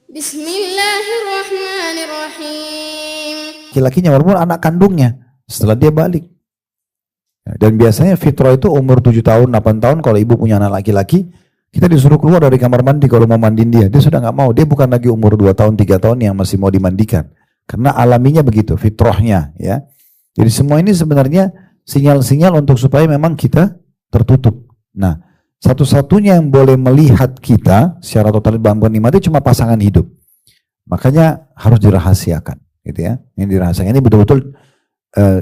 Bismillahirrahmanirrahim. Laki-lakinya walaupun anak kandungnya setelah dia balik. Dan biasanya fitrah itu umur 7 tahun, 8 tahun kalau ibu punya anak laki-laki, kita disuruh keluar dari kamar mandi kalau mau mandiin dia. Dia sudah nggak mau, dia bukan lagi umur 2 tahun, 3 tahun yang masih mau dimandikan. Karena alaminya begitu, fitrahnya ya. Jadi semua ini sebenarnya sinyal-sinyal untuk supaya memang kita tertutup. Nah, satu-satunya yang boleh melihat kita secara total dalam nikmati cuma pasangan hidup. Makanya harus dirahasiakan, gitu ya. Ini dirahasiakan, ini betul-betul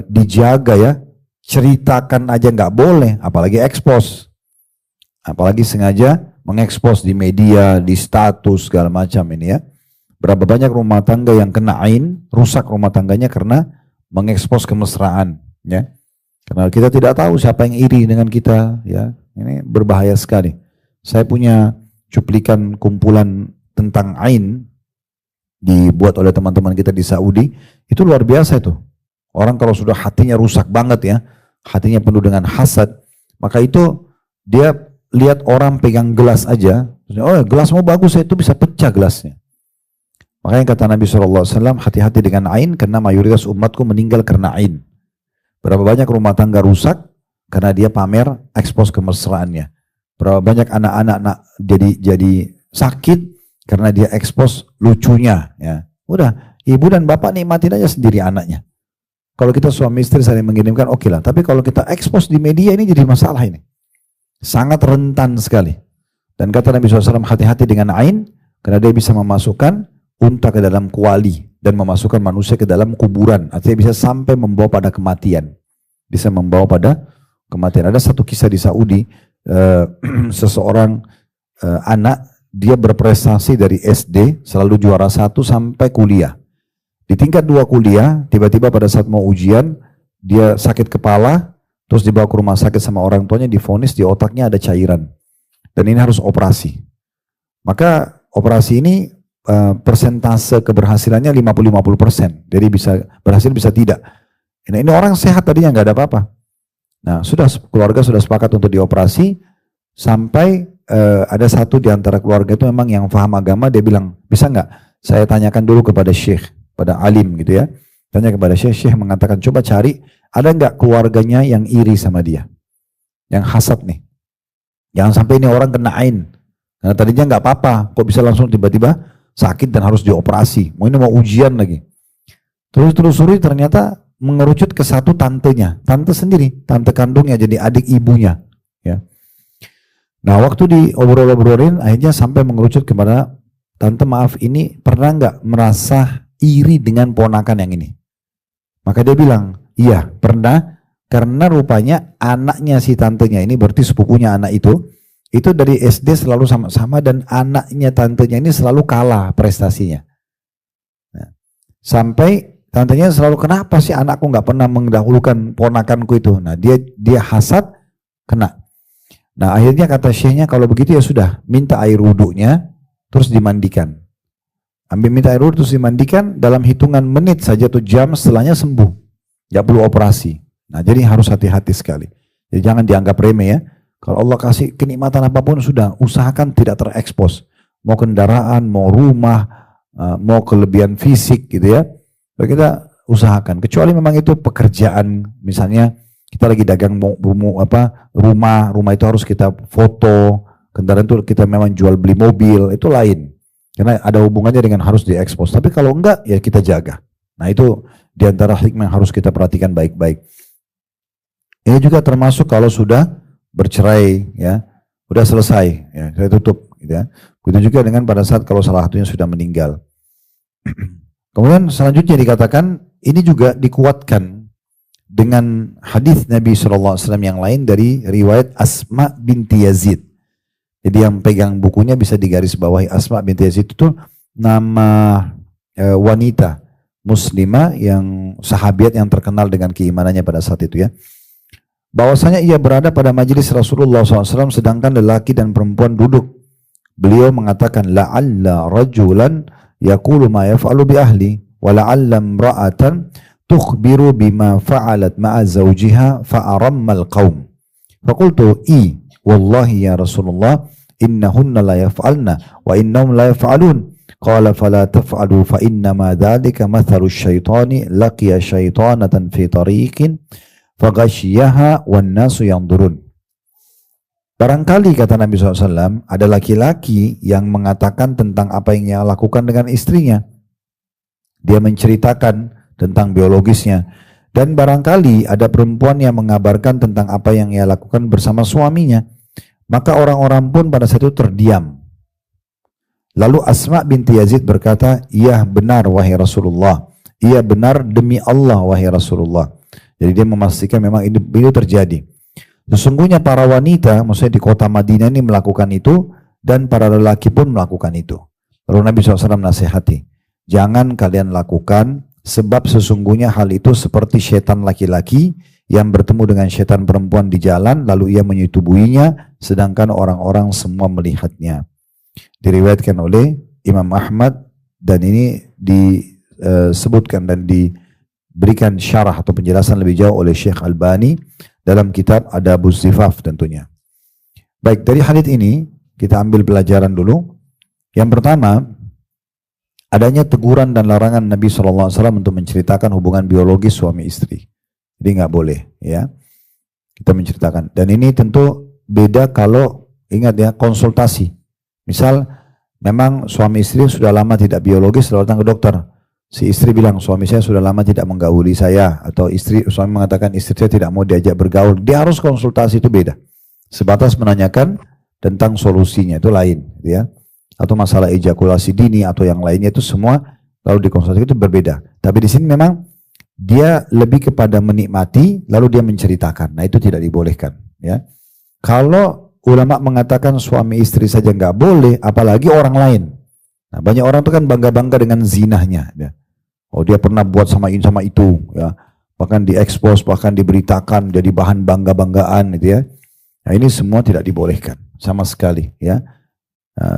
dijaga ya. Ceritakan aja nggak boleh, apalagi expose, apalagi sengaja mengekspos di media, di status segala macam ini ya. Berapa banyak rumah tangga yang kena ain, rusak rumah tangganya karena mengekspos kemesraan ya. Karena kita tidak tahu siapa yang iri dengan kita ya. Ini berbahaya sekali. Saya punya cuplikan kumpulan tentang ain dibuat oleh teman-teman kita di Saudi, itu luar biasa itu. Orang kalau sudah hatinya rusak banget ya, hatinya penuh dengan hasad, maka itu dia lihat orang pegang gelas aja, oh gelasmu bagus, itu bisa pecah gelasnya. Makanya kata Nabi SAW, hati-hati dengan ain karena mayoritas umatku meninggal karena ain. Berapa banyak rumah tangga rusak karena dia pamer, ekspos kemesraannya. Berapa banyak anak-anak jadi sakit karena dia ekspos lucunya. Ya, udah, ibu dan bapak nikmatin aja sendiri anaknya. Kalau kita suami istri saling mengirimkan, oke lah. Tapi kalau kita ekspos di media ini jadi masalah ini. Sangat rentan sekali. Dan kata Nabi SAW, hati-hati dengan ain, karena dia bisa memasukkan unta ke dalam kuali, dan memasukkan manusia ke dalam kuburan. Artinya bisa sampai membawa pada kematian. Bisa membawa pada kematian. Ada satu kisah di Saudi, seseorang anak, dia berprestasi dari SD, selalu juara 1 sampai kuliah. Di tingkat 2 kuliah, tiba-tiba pada saat mau ujian, dia sakit kepala, terus dibawa ke rumah sakit sama orang tuanya, divonis di otaknya ada cairan. Dan ini harus operasi. Maka operasi ini persentase keberhasilannya 50-50%. Jadi bisa berhasil, bisa tidak. Nah, ini orang sehat tadinya nggak ada apa-apa. Nah, keluarga sudah sepakat untuk dioperasi, sampai ada satu di antara keluarga itu memang yang paham agama, dia bilang, bisa nggak saya tanyakan dulu kepada syekh, pada alim gitu ya. Tanya kepada syekh mengatakan, coba cari, ada nggak keluarganya yang iri sama dia? Yang hasad nih. Jangan sampai ini orang kena ain. Karena tadinya nggak apa-apa, kok bisa langsung tiba-tiba sakit dan harus dioperasi. Ini mau ujian lagi. Terus telusuri ternyata mengerucut ke satu tantenya. Tante sendiri, tante kandungnya, jadi adik ibunya. Ya. Nah, waktu diobrol-obrolin, akhirnya sampai mengerucut kepada, tante maaf, ini pernah nggak merasa iri dengan ponakan yang ini? Maka dia bilang, iya pernah, karena rupanya anaknya si tantenya ini, berarti sepupunya anak itu dari SD selalu sama-sama, dan anaknya tantenya ini selalu kalah prestasinya. Nah, sampai tantenya selalu, kenapa sih anakku nggak pernah mendahulukan ponakanku itu? Nah, dia hasad, kena. Nah, akhirnya kata syekhnya, kalau begitu ya sudah, minta air wudhunya, terus dimandikan. Ambil minta air wudhu terus dimandikan, dalam hitungan menit saja tuh, jam setelahnya sembuh. Gak perlu operasi. Nah, jadi harus hati-hati sekali. Jadi jangan dianggap remeh ya. Kalau Allah kasih kenikmatan apapun, sudah usahakan tidak terekspos. Mau kendaraan, mau rumah, mau kelebihan fisik gitu ya. Kita usahakan. Kecuali memang itu pekerjaan, misalnya kita lagi dagang rumah itu harus kita foto, kendaraan itu kita memang jual beli mobil, itu lain. Karena ada hubungannya dengan harus diekspos. Tapi kalau enggak, ya kita jaga. Nah, itu diantara hikmah yang harus kita perhatikan baik-baik. Ini juga termasuk kalau sudah bercerai, ya, sudah selesai, ya, saya tutup. Gitu ya. Begitu juga dengan pada saat kalau salah satunya sudah meninggal. Kemudian selanjutnya dikatakan, ini juga dikuatkan dengan hadis Nabi SAW yang lain dari riwayat Asma binti Yazid. Jadi yang pegang bukunya bisa digarisbawahi, Asma binti Yazid itu nama wanita muslimah yang sahabiat yang terkenal dengan keimanannya pada saat itu ya. Bahwasanya ia berada pada majelis Rasulullah SAW sedangkan lelaki dan perempuan duduk. Beliau mengatakan, la'alla rajulan yaqulu ma yaf'alu bi ahli wa la'alla imra'atan tukhbiru bima fa'alat ma'a zawjiha fa'arammal qaum. Faqultu wallahi ya Rasulullah innahunna la yaf'alna wa innahum la yaf'alun. Qala fala taf'alu fa innama dzalika mathalu syaitani laqiya syaitanatan fi tariqin faghasyiyaha wan nasu yanzurun. Barangkali kata Nabi SAW, ada laki-laki yang mengatakan tentang apa yang ia lakukan dengan istrinya. Dia menceritakan tentang biologisnya. Dan barangkali ada perempuan yang mengabarkan tentang apa yang ia lakukan bersama suaminya. Maka orang-orang pun pada saat itu terdiam. Lalu Asma binti Yazid berkata, iya benar wahai Rasulullah. Iya benar demi Allah wahai Rasulullah. Jadi dia memastikan memang ini terjadi. Sesungguhnya para wanita, maksudnya di kota Madinah ini melakukan itu, dan para lelaki pun melakukan itu. Lalu Nabi SAW nasihati, jangan kalian lakukan, sebab sesungguhnya hal itu seperti setan laki-laki yang bertemu dengan setan perempuan di jalan, lalu ia menyetubuhinya, sedangkan orang-orang semua melihatnya. Diriwayatkan oleh Imam Ahmad, dan ini disebutkan dan diberikan syarah atau penjelasan lebih jauh oleh Syekh Albani dalam kitab Adabuz Zifaf tentunya. Baik, dari hadits ini kita ambil pelajaran dulu. Yang pertama, adanya teguran dan larangan Nabi SAW untuk menceritakan hubungan biologis suami istri. Jadi nggak boleh, ya. Kita menceritakan. Dan ini tentu beda kalau, ingat ya, konsultasi. Misal, memang suami istri sudah lama tidak biologis, lalu datang ke dokter. Si istri bilang, suami saya sudah lama tidak menggauli saya, atau suami mengatakan istri saya tidak mau diajak bergaul. Dia harus konsultasi, itu beda. Sebatas menanyakan tentang solusinya, itu lain, ya. Atau masalah ejakulasi dini atau yang lainnya itu semua lalu dikonsultasi, itu berbeda. Tapi di sini memang dia lebih kepada menikmati lalu dia menceritakan. Nah, itu tidak dibolehkan, ya. Kalau ulama mengatakan suami istri saja nggak boleh, apalagi orang lain. Nah, banyak orang itu kan bangga-bangga dengan zinahnya, ya. Oh, dia pernah buat sama ini sama itu, ya. Bahkan diekspos, bahkan diberitakan jadi bahan bangga-banggaan, gitu ya. Nah, ini semua tidak dibolehkan sama sekali, ya.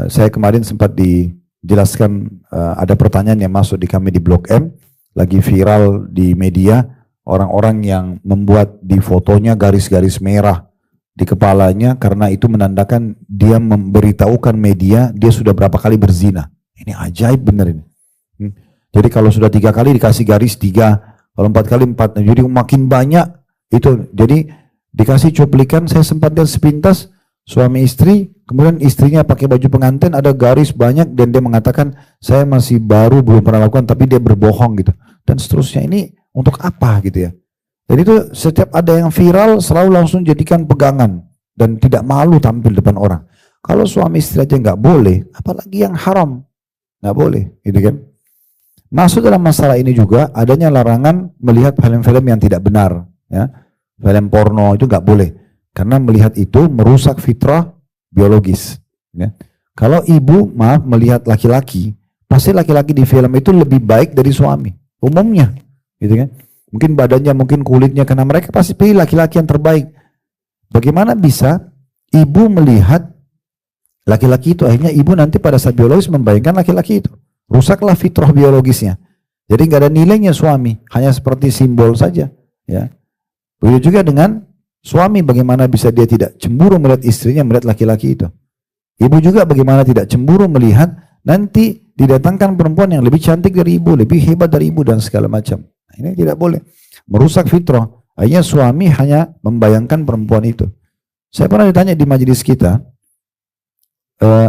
Saya kemarin sempat dijelaskan, ada pertanyaan yang masuk di kami di Blok M, lagi viral di media, orang-orang yang membuat di fotonya garis-garis merah di kepalanya karena itu menandakan dia memberitahukan media dia sudah berapa kali berzina. Ini ajaib benar ini. Jadi kalau sudah 3 kali dikasih garis 3, kalau 4 kali 4, jadi makin banyak itu. Jadi dikasih cuplikan, saya sempat lihat sepintas suami istri, kemudian istrinya pakai baju pengantin ada garis banyak dan dia mengatakan saya masih baru belum pernah lakukan, tapi dia berbohong gitu dan seterusnya. Ini untuk apa gitu ya. Dan itu setiap ada yang viral selalu langsung jadikan pegangan dan tidak malu tampil depan orang. Kalau suami istri aja nggak boleh, apalagi yang haram, nggak boleh, gitu kan. Masuk dalam masalah ini juga adanya larangan melihat film-film yang tidak benar, ya. Film porno itu nggak boleh, karena melihat itu merusak fitrah biologis, ya. Kalau ibu melihat laki-laki, pasti laki-laki di film itu lebih baik dari suami, umumnya, gitu kan. Mungkin badannya, mungkin kulitnya, karena mereka pasti pilih laki-laki yang terbaik. Bagaimana bisa ibu melihat laki-laki itu, akhirnya ibu nanti pada saat biologis membayangkan laki-laki itu. Rusaklah fitrah biologisnya. Jadi nggak ada nilainya suami, hanya seperti simbol saja, ya. Begitu juga dengan suami, bagaimana bisa dia tidak cemburu melihat istrinya melihat laki-laki itu. Ibu juga bagaimana tidak cemburu melihat nanti didatangkan perempuan yang lebih cantik dari ibu, lebih hebat dari ibu dan segala macam. Nah, ini tidak boleh. Merusak fitrah. Akhirnya suami hanya membayangkan perempuan itu. Saya pernah ditanya di majelis kita,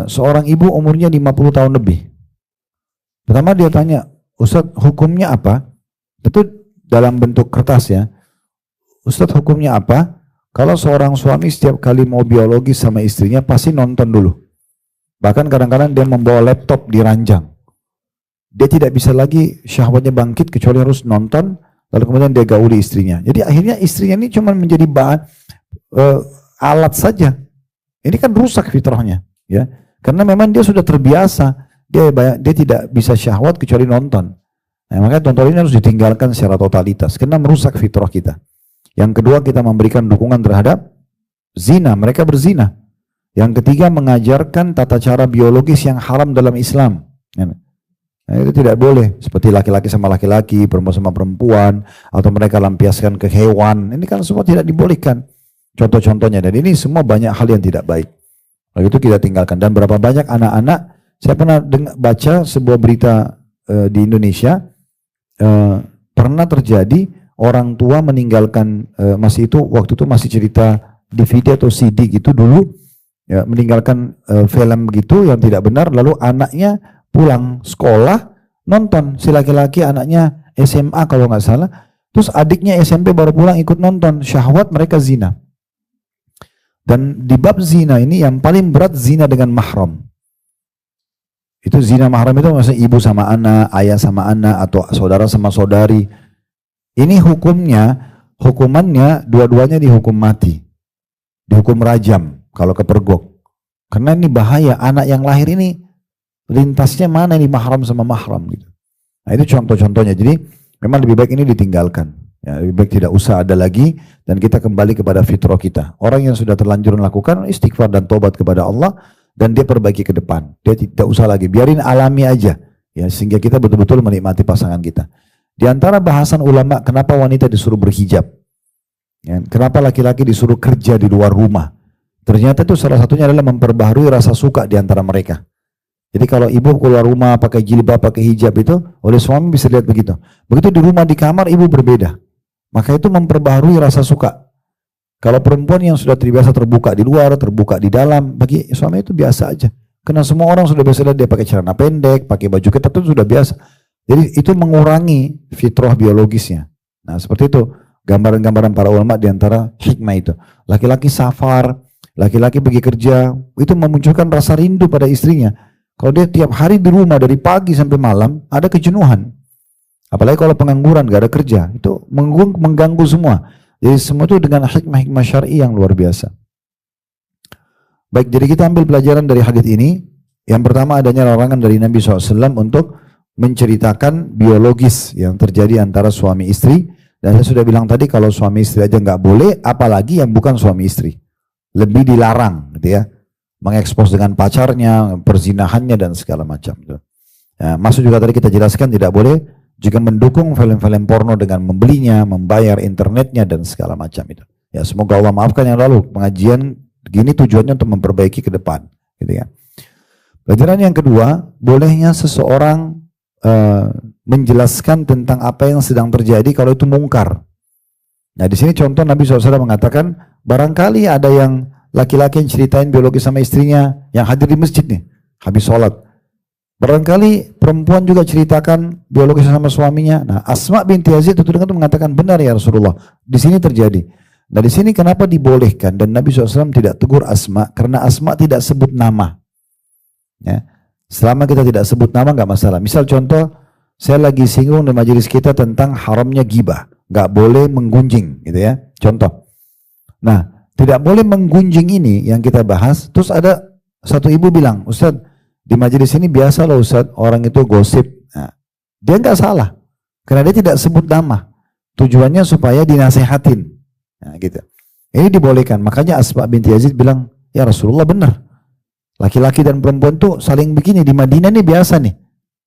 seorang ibu umurnya 50 tahun lebih. Pertama dia tanya, Ustadz hukumnya apa? Itu dalam bentuk kertas ya. Ustadz hukumnya apa? Kalau seorang suami setiap kali mau biologis sama istrinya pasti nonton dulu. Bahkan kadang-kadang dia membawa laptop di ranjang. Dia tidak bisa lagi syahwatnya bangkit kecuali harus nonton, lalu kemudian dia gauli istrinya. Jadi akhirnya istrinya ini cuma menjadi bahan alat saja. Ini kan rusak fitrahnya, ya. Karena memang dia sudah terbiasa, dia tidak bisa syahwat kecuali nonton. Nah, makanya tonton ini harus ditinggalkan secara totalitas karena merusak fitrah kita. Yang kedua, kita memberikan dukungan terhadap zina, mereka berzina. Yang ketiga, mengajarkan tata cara biologis yang haram dalam Islam. Nah, itu tidak boleh, seperti laki-laki sama laki-laki, perempuan sama perempuan, atau mereka lampiaskan ke hewan. Ini kan semua tidak dibolehkan. Contoh-contohnya, dan ini semua banyak hal yang tidak baik. Lalu itu kita tinggalkan. Dan berapa banyak anak-anak Saya pernah baca sebuah berita di Indonesia, pernah terjadi orang tua meninggalkan, masih itu waktu itu masih cerita DVD atau CD gitu dulu, ya, meninggalkan film gitu yang tidak benar, lalu anaknya pulang sekolah nonton, si laki-laki anaknya SMA kalau nggak salah, terus adiknya SMP baru pulang ikut nonton, syahwat mereka zina. Dan di bab zina ini yang paling berat zina dengan mahram. Itu zina mahram itu maksudnya ibu sama anak, ayah sama anak, atau saudara sama saudari. Ini hukumannya dua-duanya dihukum mati. Dihukum rajam kalau kepergok. Karena ini bahaya, anak yang lahir ini lintasnya mana ini mahram sama mahram gitu. Nah itu contoh-contohnya. Jadi memang lebih baik ini ditinggalkan. Ya, lebih baik tidak usah ada lagi dan kita kembali kepada fitrah kita. Orang yang sudah terlanjur melakukan istighfar dan tobat kepada Allah dan dia perbaiki ke depan. Dia tidak usah lagi, biarin alami aja ya, sehingga kita betul-betul menikmati pasangan kita. Di antara bahasan ulama, kenapa wanita disuruh berhijab? Ya, kenapa laki-laki disuruh kerja di luar rumah? Ternyata itu salah satunya adalah memperbaharui rasa suka di antara mereka. Jadi kalau ibu keluar rumah pakai jilbab, pakai hijab itu, oleh suami bisa lihat begitu. Begitu di rumah, di kamar, ibu berbeda. Maka itu memperbaharui rasa suka. Kalau perempuan yang sudah terbiasa terbuka di luar, terbuka di dalam, bagi suami itu biasa aja. Karena semua orang sudah biasa lihat dia pakai celana pendek, pakai baju ketat, itu sudah biasa. Jadi itu mengurangi fitrah biologisnya. Nah seperti itu gambaran-gambaran para ulama di antara hikmah itu. Laki-laki safar, laki-laki pergi kerja, itu memunculkan rasa rindu pada istrinya. Kalau dia tiap hari di rumah dari pagi sampai malam, ada kejenuhan. Apalagi kalau pengangguran, gak ada kerja, itu mengganggu semua. Jadi semua itu dengan hikmah-hikmah syar'i yang luar biasa. Baik, jadi kita ambil pelajaran dari hadis ini. Yang pertama adanya larangan dari Nabi SAW untuk menceritakan biologis yang terjadi antara suami istri. Dan saya sudah bilang tadi kalau suami istri aja nggak boleh, apalagi yang bukan suami istri. Lebih dilarang gitu ya. Mengekspos dengan pacarnya, perzinahannya dan segala macam. Ya, masuk juga tadi kita jelaskan tidak boleh juga mendukung film-film porno dengan membelinya, membayar internetnya dan segala macam itu. Ya semoga Allah maafkan yang lalu. Pengajian gini tujuannya untuk memperbaiki ke depan, gitu ya. Pelajaran yang kedua, bolehnya seseorang menjelaskan tentang apa yang sedang terjadi kalau itu mungkar. Nah di sini contoh Nabi SAW mengatakan, barangkali ada yang laki-laki yang ceritain biologi sama istrinya yang hadir di masjid nih, habis sholat. Barangkali perempuan juga ceritakan biologis sama suaminya. Nah, Asma binti Yazid itu mengatakan benar ya Rasulullah. Di sini terjadi. Nah, di sini kenapa dibolehkan dan Nabi SAW tidak tegur Asma? Karena Asma tidak sebut nama. Ya. Selama kita tidak sebut nama nggak masalah. Misal contoh, saya lagi singgung di majelis kita tentang haramnya ghibah, nggak boleh menggunjing, gitu ya. Contoh. Nah, tidak boleh menggunjing ini yang kita bahas. Terus ada satu ibu bilang, Ustadz, di majelis ini biasa loh Ustaz, orang itu gosip. Nah, dia nggak salah, karena dia tidak sebut nama. Tujuannya supaya dinasehatin. Nah, gitu. Ini dibolehkan. Makanya Asma binti Yazid bilang, ya Rasulullah benar. Laki-laki dan perempuan tuh saling begini. Di Madinah ini biasa nih.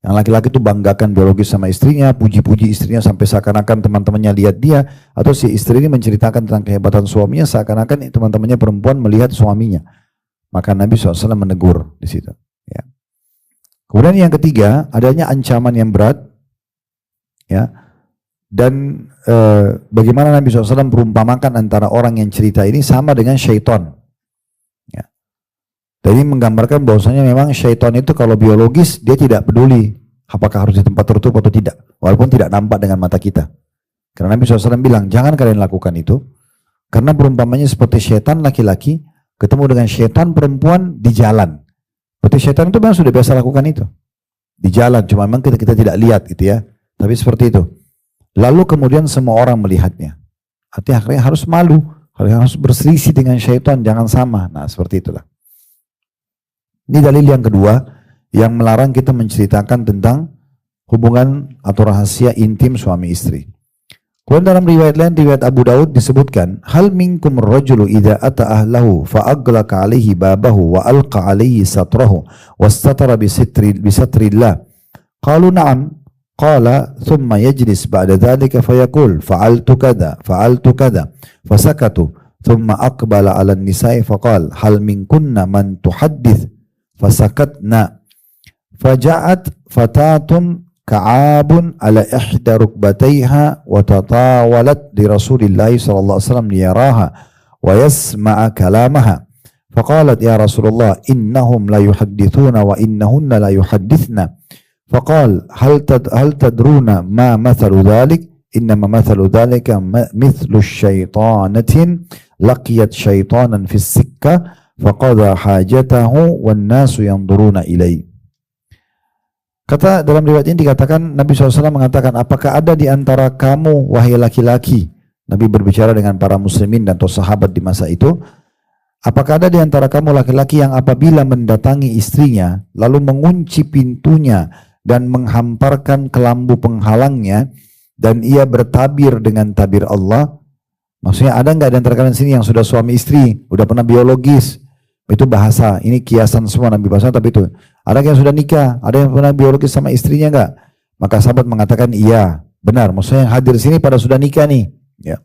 Yang laki-laki tuh banggakan biologis sama istrinya, puji-puji istrinya sampai seakan-akan teman-temannya lihat dia. Atau si istri ini menceritakan tentang kehebatan suaminya, seakan-akan teman-temannya perempuan melihat suaminya. Maka Nabi SAW menegur di situ. Ya. Kemudian yang ketiga, adanya ancaman yang berat, ya, dan bagaimana Nabi SAW perumpamakan antara orang yang cerita ini sama dengan syaitan. Ya. Jadi menggambarkan bahwasanya memang syaitan itu kalau biologis dia tidak peduli apakah harus di tempat tertutup atau tidak, walaupun tidak nampak dengan mata kita. Karena Nabi SAW bilang jangan kalian lakukan itu, karena perumpamannya seperti syaitan laki-laki ketemu dengan syaitan perempuan di jalan. Berarti syaitan itu memang sudah biasa lakukan itu. Di jalan, cuma memang kita tidak lihat gitu ya. Tapi seperti itu. Lalu kemudian semua orang melihatnya. Artinya harus malu. Harus berselisih dengan syaitan, jangan sama. Nah seperti itulah. Ini dalil yang kedua yang melarang kita menceritakan tentang hubungan atau rahasia intim suami istri. Kemudian dalam riwayat lain, riwayat Abu Daud disebutkan, hal minkum rajulu idza ata ahlahu fa aghlaqa alaihi babahu wa alqa alaihi satrahu wastatara bi satrillah. Qalu na'am. Qala thumma yajlis ba'da dhalika fayaqul fa'altu kada fasakatu thumma aqbala 'ala an-nisa'i faqala hal minkunna man tuhaddits fasakatna Faja'at fatatun ka'abun ala ihda rukbatayha wa tatawalat li Rasulillah sallallahu alaihi wasallam liyaraha wa yasma'a kalamaha. Faqalat ya Rasulullah innahum la yuhaddithuna wa innahunna la yuhaddithna. Faqal hal tadruna ma mathalu dhalik? Innama mathalu dhalika mithlu syaitanatin laqiyat syaitanan fis sikka faqadha hajatahu wan nasu yanzuruna ilai. Kata dalam riwayat ini dikatakan Nabi SAW mengatakan, apakah ada di antara kamu wahai laki-laki, Nabi berbicara dengan para muslimin dan sahabat di masa itu, apakah ada di antara kamu laki-laki yang apabila mendatangi istrinya lalu mengunci pintunya dan menghamparkan kelambu penghalangnya dan ia bertabir dengan tabir Allah? Maksudnya ada nggak di antara kalian sini yang sudah suami istri, udah pernah biologis? Itu bahasa, ini kiasan semua Nabi bahasa, tapi itu ada yang sudah nikah, ada yang pernah biologis sama istrinya nggak? Maka sahabat mengatakan iya, benar. Maksudnya yang hadir sini pada sudah nikah nih. Ya.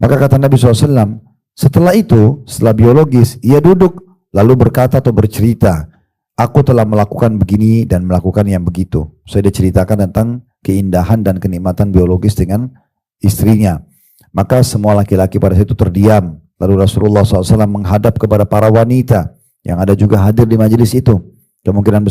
Maka kata Nabi SAW, setelah itu, setelah biologis, ia duduk lalu berkata atau bercerita, aku telah melakukan begini dan melakukan yang begitu. Saya diceritakan tentang keindahan dan kenikmatan biologis dengan istrinya. Maka semua laki-laki pada situ terdiam. Lalu Rasulullah SAW menghadap kepada para wanita yang ada juga hadir di majelis itu. Kemungkinan besar